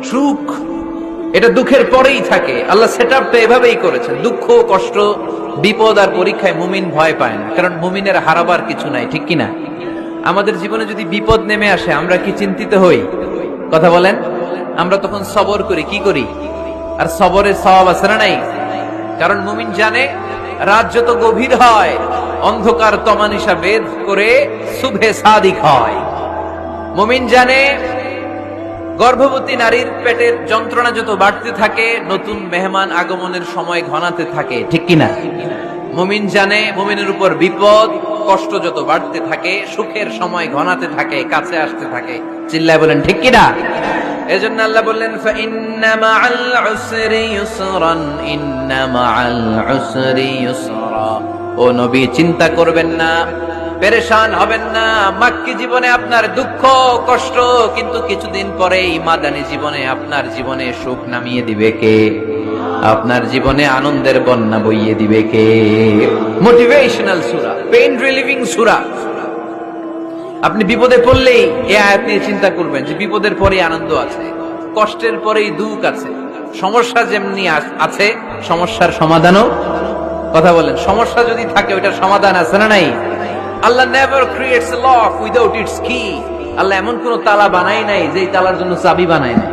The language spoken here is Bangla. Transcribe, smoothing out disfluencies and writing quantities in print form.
সুখ এটা দুঃখের পরেই থাকে। আল্লাহ সেটআপটা এভাবেই করেছেন। দুঃখ, কষ্ট, বিপদ আর পরীক্ষায় মুমিন ভয় পায় না, কারণ মুমিনের হারাবার কিছু নাই, ঠিক কিনা? আমাদের জীবনে যদি বিপদ নেমে আসে আমরা কি চিন্তিত হই? কথা বলেন। আমরা তখন সবর করি, কি করি? আর সবরের সওয়াব আছে না নাই? কারণ মুমিন জানে রাত যত গভীর হয় অন্ধকার তমানিসা ভেদ করে সুবহে সাদিক হয়। মুমিন জানে গর্ভবতী নারীর পেটের যন্ত্রণা যত বাড়তে থাকে নতুন মেহমান আগমনের সময় ঘনাতে থাকে, ঠিক কিনা? মুমিন জানে মুমিনের উপর বিপদ কষ্ট যত বাড়তে থাকে সুখের সময় ঘনাতে থাকে, কাছে আসতে থাকে। চিল্লায় বলেন ঠিক কিনা? এজন্য আল্লাহ বললেন ফাইন্না মাআল উসরি ইউসরান, ইন্না মাআল উসরি ইউসরা। ও নবী, চিন্তা করবেন না, পেরেশান হবেন না। মাক্কি জীবনে আপনার দুঃখ কষ্ট, কিন্তু কিছুদিন পরেই মাদানী জীবনে আপনার জীবনে সুখ নামিয়ে দিবে কে? আপনার জীবনে আনন্দের বন্যা বইয়ে দিবে কে? মোটিভেশনাল সূরা, পেইন রিলিভিং সূরা। আপনি বিপদে পড়লেই এই আয়াত নিয়ে চিন্তা করবেন যে বিপদের পরেই আনন্দ আছে, কষ্টের পরেই দুঃখ আছে। সমস্যা যেমনি আছে সমস্যার সমাধানও, কথা বলেন, সমস্যা যদি থাকে ওইটার সমাধান আছে না নাই? Allah never creates a lock without its key. Allah এমন কোন তালা বানায় নাই যে তালার জন্য চাবি বানায় নাই।